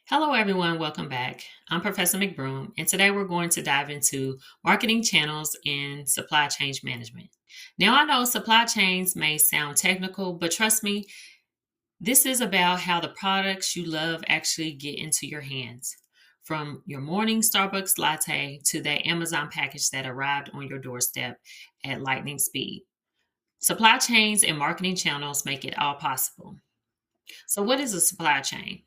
Hello, everyone. Welcome back. I'm Professor McBroom, and today we're going to dive into marketing channels and supply chain management. Now, I know supply chains may sound technical, but trust me, this is about how the products you love actually get into your hands. From your morning Starbucks latte to that Amazon package that arrived on your doorstep at lightning speed. Supply chains and marketing channels make it all possible. So, what is a supply chain?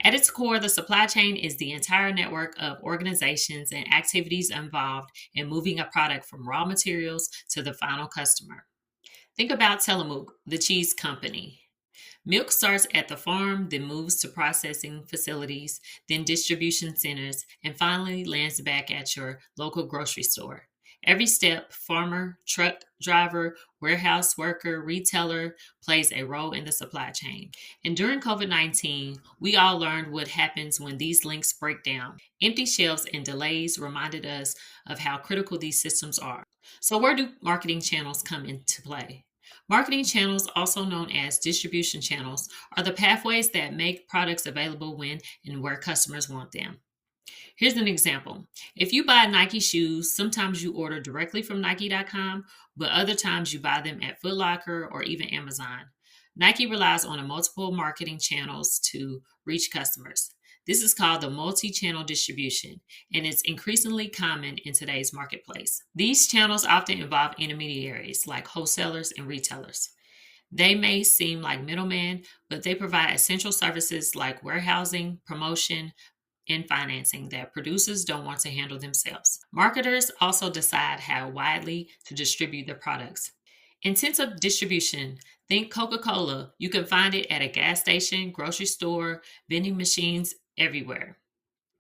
At its core, the supply chain is the entire network of organizations and activities involved in moving a product from raw materials to the final customer. Think about Tillamook, the cheese company. Milk starts at the farm, then moves to processing facilities, then distribution centers, and finally lands back at your local grocery store. Every step, farmer, truck driver, warehouse worker, retailer, plays a role in the supply chain. And during COVID 19, we all learned what happens when these links break down. Empty shelves and delays reminded us of how critical these systems are. So, where do marketing channels come into play? Marketing channels, also known as distribution channels, are the pathways that make products available when and where customers want them. Here's an example. If you buy Nike shoes, sometimes you order directly from Nike.com, but other times you buy them at Foot Locker or even Amazon. Nike relies on a multiple marketing channels to reach customers. This is called the multi-channel distribution, and it's increasingly common in today's marketplace. These channels often involve intermediaries like wholesalers and retailers. They may seem like middlemen, but they provide essential services like warehousing, promotion, and financing that producers don't want to handle themselves. Marketers also decide how widely to distribute their products. Intensive distribution. Think Coca Cola. You can find it at a gas station, grocery store, vending machines, everywhere.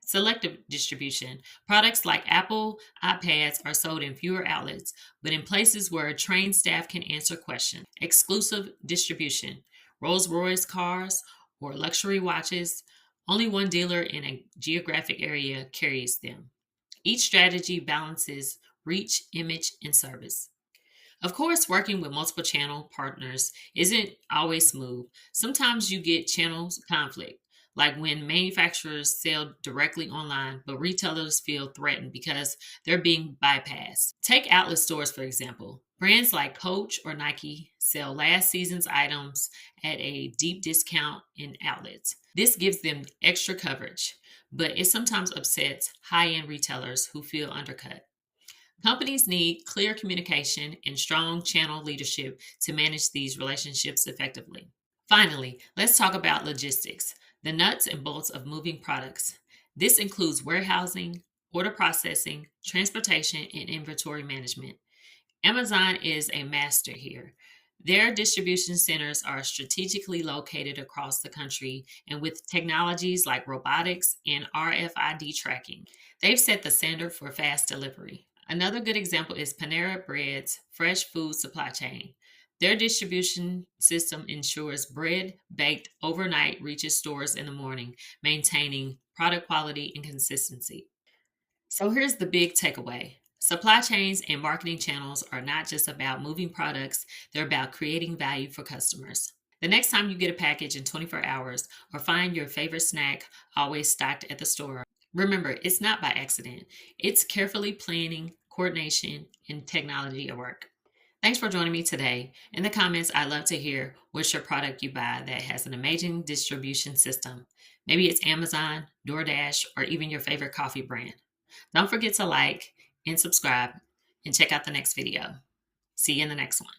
Selective distribution. Products like Apple iPads are sold in fewer outlets, but in places where trained staff can answer questions. Exclusive distribution. Rolls Royce cars or luxury watches. Only one dealer in a geographic area carries them. Each strategy balances reach, image, and service. Of course, working with multiple channel partners isn't always smooth. Sometimes you get channel conflict, like when manufacturers sell directly online, but retailers feel threatened because they're being bypassed. Take outlet stores, for example. Brands like Coach or Nike sell last season's items at a deep discount in outlets. This gives them extra coverage, but it sometimes upsets high end retailers who feel undercut. Companies need clear communication and strong channel leadership to manage these relationships effectively. Finally, let's talk about logistics, the nuts and bolts of moving products. This includes warehousing, order processing, transportation, and inventory management. Amazon is a master here. Their distribution centers are strategically located across the country, and with technologies like robotics and RFID tracking, they've set the standard for fast delivery. Another good example is Panera Bread's fresh food supply chain. Their distribution system ensures bread baked overnight reaches stores in the morning, maintaining product quality and consistency. So here's the big takeaway. Supply chains and marketing channels are not just about moving products, they're about creating value for customers. The next time you get a package in 24 hours or find your favorite snack always stocked at the store, remember it's not by accident. It's carefully planning, coordination, and technology at work. Thanks for joining me today. In the comments, I'd love to hear what's your product you buy that has an amazing distribution system. Maybe it's Amazon, DoorDash, or even your favorite coffee brand. Don't forget to like and subscribe and check out the next video. See you in the next one.